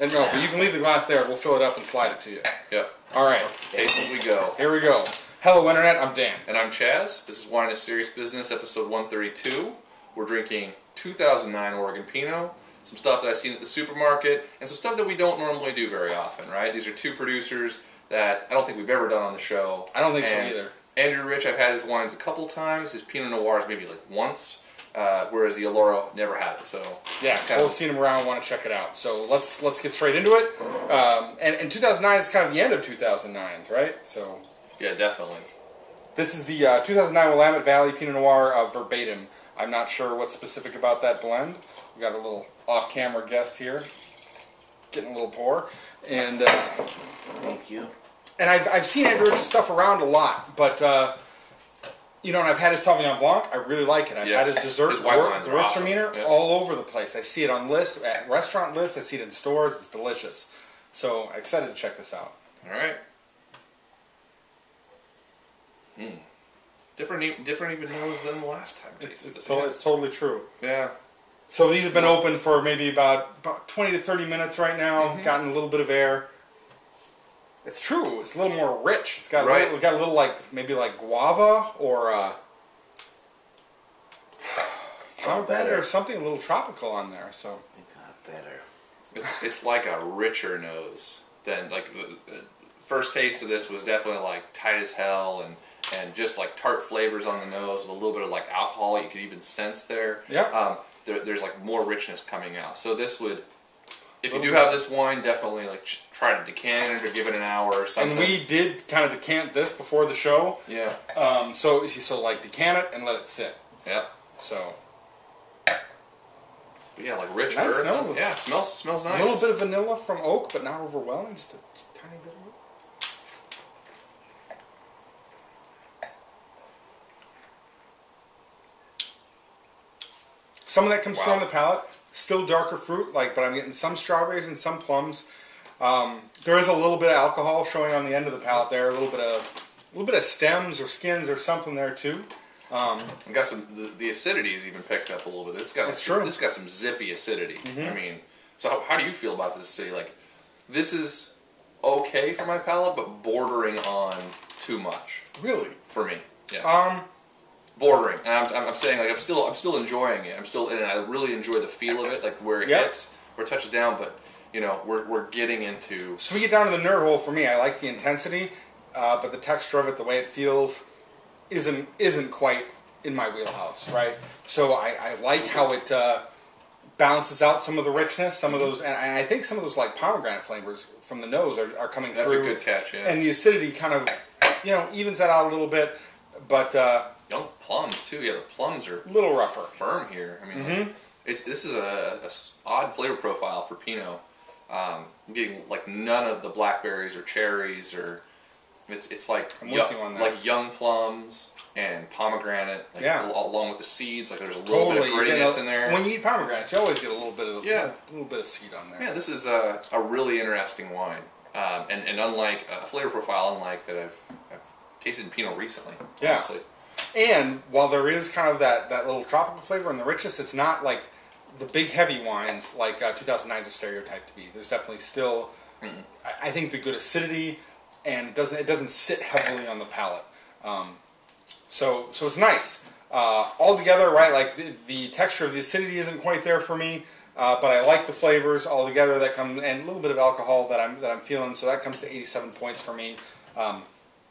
And no, but you can leave the glass there. We'll fill it up and slide it to you. Yep. All right. Taste as we go. Here we go. Hello, Internet. I'm Dan. And I'm Chaz. This is Wine is Serious Business, episode 132. We're drinking 2009 Oregon Pinot, some stuff that I've seen at the supermarket, and some stuff that we don't normally do very often, right? These are two producers that I don't think we've ever done on the show. I don't think so either. Andrew Rich, I've had his wines a couple times. His Pinot Noirs maybe like once. Whereas the Alloro never had it, so yeah, both seen him around, want to check it out. So let's get straight into it. And 2009 is kind of the end of 2009s, right? So yeah, definitely. This is the 2009 Willamette Valley Pinot Noir Verbatim. I'm not sure what's specific about that blend. We got a little off-camera guest here, getting a little pour, and thank you. And I've seen Andrew Rich's stuff around a lot, but. You know, and I've had his Sauvignon Blanc. I really like it. I've had his dessert, the Gewürztraminer, all over the place. I see it on lists, at restaurant lists. I see it in stores. It's delicious. So I'm excited to check this out. All right. Different even nose than the last time. It's totally true. Yeah. So these have been open for maybe about 20 to 30 minutes right now. Gotten a little bit of air. It's true. It's a little more rich. It's got a little like maybe like guava or pomegranate or something a little tropical on there. So it got better. It's like a richer nose than like the first taste of this was definitely like tight as hell and just like tart flavors on the nose with a little bit of like alcohol you could even sense there. Yeah. There's like more richness coming out. So this would. If you do have this wine, definitely like try to decant it or give it an hour or something. And we did kind of decant this before the show. Yeah. So like decant it and let it sit. Yeah. So. But yeah, like rich nice earth. Nose. Yeah, smells nice. A little bit of vanilla from oak, but not overwhelming. Just a tiny bit of it. Some of that comes through on the palate. Still darker fruit, but I'm getting some strawberries and some plums. There is a little bit of alcohol showing on the end of the palate there. A little bit of stems or skins or something there too. Got some. The acidity has even picked up a little bit. This got some zippy acidity. I mean, so how do you feel about this acidity? Like, this is okay for my palate, but bordering on too much. Really, for me, yeah. Bordering, and I'm saying like I'm still enjoying it. And I really enjoy the feel of it, like where it hits, where it touches down. But you know, we're getting into. So we get down to the nerd hole for me. I like the intensity, but the texture of it, the way it feels, isn't quite in my wheelhouse, right? So I like how it balances out some of the richness, some of those, and I think some of those like pomegranate flavors from the nose are coming through. That's a good catch, yeah. And the acidity kind of, evens that out a little bit, but. Young plums too. Yeah, the plums are a little rougher, firm here. I mean, this is a odd flavor profile for Pinot. I'm getting like none of the blackberries or cherries or it's like like young plums and pomegranate. Like along with the seeds, like there's a little bit of grittiness in there. When you eat pomegranates, you always get a little bit of seed on there. Yeah, this is a really interesting wine, and unlike a flavor profile unlike that I've tasted in Pinot recently. Yeah. Honestly. And while there is kind of that little tropical flavor and the richness, it's not like the big heavy wines like 2009s are stereotyped to be. There's definitely still, I think, the good acidity, and it doesn't sit heavily on the palate. So it's nice. Altogether, right? Like the texture of the acidity isn't quite there for me, but I like the flavors altogether that come, and a little bit of alcohol that I'm feeling. So that comes to 87 points for me.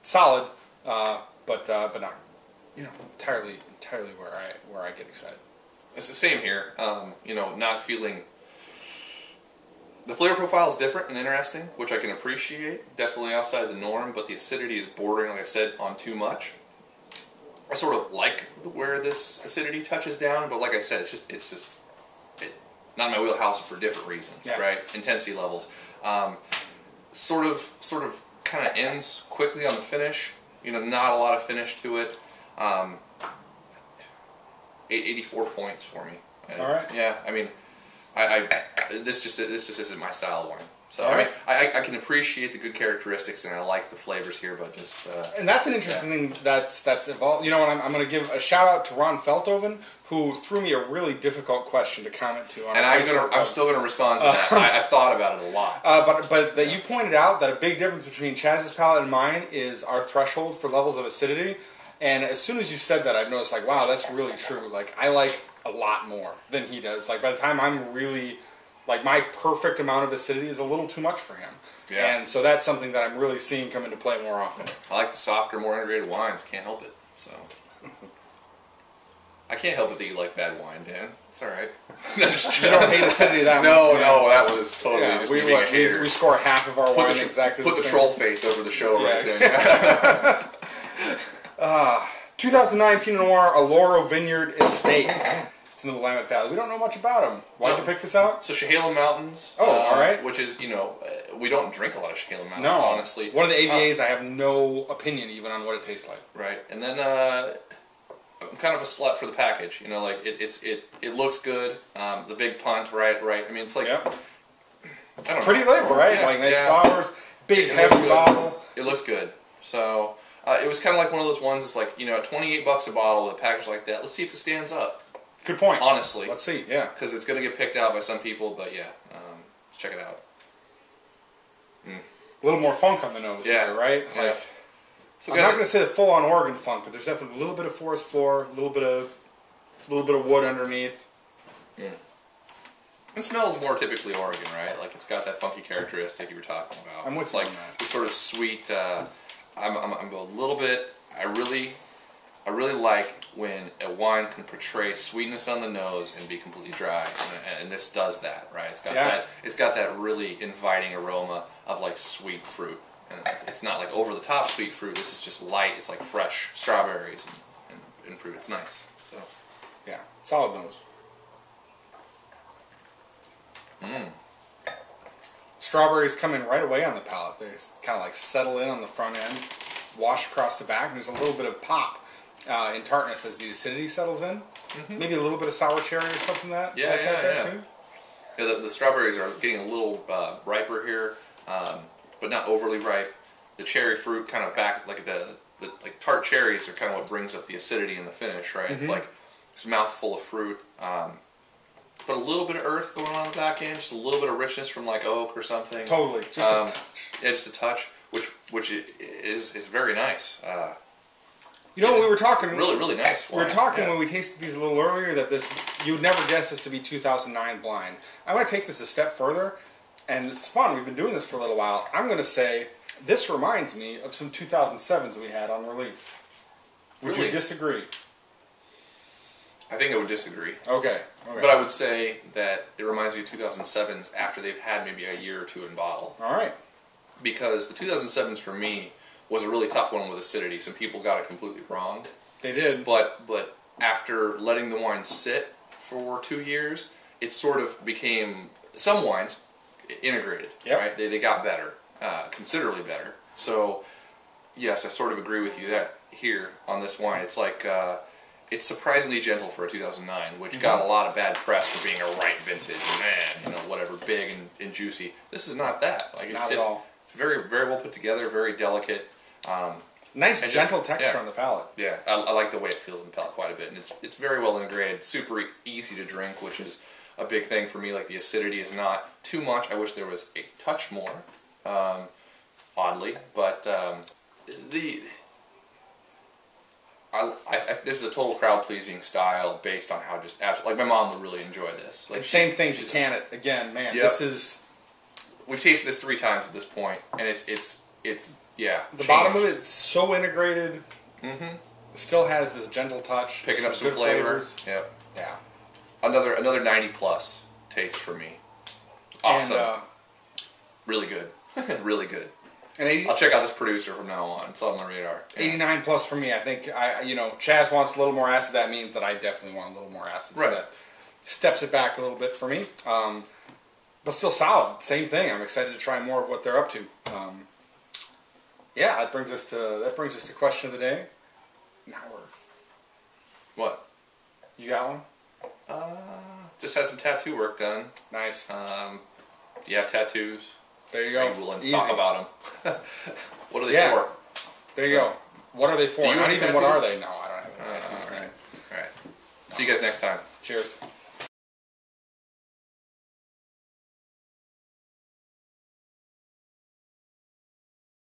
Solid, but not. Entirely where I get excited. It's the same here. Not feeling. The flavor profile is different and interesting, which I can appreciate. Definitely outside the norm, but the acidity is bordering, like I said, on too much. I sort of like where this acidity touches down, but like I said, it's just not my wheelhouse for different reasons, right? Intensity levels. Sort of kind of ends quickly on the finish. Not a lot of finish to it. 84 points for me. All right. Yeah, I mean, This just isn't my style of wine. So All right. I can appreciate the good characteristics and I like the flavors here, but just and that's an interesting thing that's evolved. You know what? I'm going to give a shout out to Ron Felthoven, who threw me a really difficult question to comment to. On and I'm still gonna respond to that. I've thought about it a lot. But that you pointed out that a big difference between Chaz's palate and mine is our threshold for levels of acidity. And as soon as you said that, I've noticed, like, wow, that's really true. Like, I like a lot more than he does. Like, by the time I'm really, like, my perfect amount of acidity is a little too much for him. Yeah. And so that's something that I'm really seeing come into play more often. I like the softer, more integrated wines. Can't help it. So I can't help it that you like bad wine, Dan. It's all right. You don't hate acidity that much. No, that was totally just we, me being a hater. we score half of our wine exactly the same. Put the troll face over the show right there. 2009 Pinot Noir Alloro Vineyard Estate. It's in the Willamette Valley. We don't know much about them. Why'd you pick this out? So Chehalem Mountains. Oh, all right. Which is, we don't drink a lot of Chehalem Mountains, No. honestly. One of the AVAs, I have no opinion even on what it tastes like. Right. And then I'm kind of a slut for the package. Like it looks good. The big punt, right? I mean, it's like Yep. I don't Pretty know. label, right? Yeah, like nice yeah. flowers, big It looks heavy good. bottle. It looks good. So it was kind of like one of those ones. It's like at $28 a bottle with a package like that. Let's see if it stands up. Good point. Honestly, Let's see. Yeah. because it's going to get picked out by some people. But yeah, let's check it out. A little more funk on the nose Yeah. here, right? Yeah. Like, So I'm not going to say the full-on Oregon funk, but there's definitely a little bit of forest floor, a little bit of wood underneath. It smells more typically Oregon, right? Like it's got that funky characteristic you were talking about. I'm with it's you like on that. this sort of sweet. I'm a little bit. I really like when a wine can portray sweetness on the nose and be completely dry, and this does that, right? It's got that. It's got that really inviting aroma of like sweet fruit, and it's not like over the top sweet fruit. This is just light. It's like fresh strawberries and fruit. It's nice. So Yeah. Solid nose. Strawberries come in right away on the palate. They kind of like settle in on the front end, wash across the back, and there's a little bit of pop in tartness as the acidity settles in. Maybe a little bit of sour cherry or something like that too. Yeah, the strawberries are getting a little riper here, but not overly ripe. The cherry fruit kind of back, like the tart cherries are kind of what brings up the acidity in the finish, right? It's like it's a mouthful of fruit, but a little bit of earth going on the back end, just a little bit of richness from like oak or something. Totally, just a touch. Yeah, just a touch, which is very nice. You know, we were talking Really nice. We were talking when we tasted these a little earlier that you would never guess this to be 2009 blind. I'm going to take this a step further, and this is fun. We've been doing this for a little while. I'm going to say this reminds me of some 2007s we had on release. Would you disagree? I think I would disagree. Okay. But I would say that it reminds me of 2007s after they've had maybe a year or two in bottle. All right. Because the 2007s for me was a really tough one with acidity. Some people got it completely wrong. They did. But after letting the wine sit for 2 years, it sort of became, some wines integrated, right? They got better, considerably better. So, yes, I sort of agree with you that here on this wine, it's like, it's surprisingly gentle for a 2009, which got a lot of bad press for being a ripe vintage, whatever, big and juicy. This is not that. Like, not at all. It's very, very well put together, very delicate. Nice, gentle texture on the palate. Yeah, I like the way it feels in the palate quite a bit, and it's very well integrated, super easy to drink, which is a big thing for me. Like the acidity is not too much. I wish there was a touch more, oddly, but this is a total crowd pleasing style based on how just like my mom would really enjoy this. Like same thing. She can it again, man. This is. We've tasted this 3 times at this point, and it's yeah. The bottom of it's so integrated. It still has this gentle touch. Picking up some flavors. Yep. Yeah. Another 90 plus taste for me. Awesome. And, really good. Really good. And I'll check out this producer from now on. It's on my radar. 89 plus for me. I think Chaz wants a little more acid. That means that I definitely want a little more acid. So that steps it back a little bit for me. But still solid. Same thing. I'm excited to try more of what they're up to. Yeah, that brings us to question of the day. Now we're. What? You got one? Just had some tattoo work done. Nice. Do you have tattoos? There you go. Are you willing to talk about them? What are they for? There you go. What are they for? Do you Not have even tattoos? what are they? No, I don't have any tattoos. All right. See you guys next time. Cheers.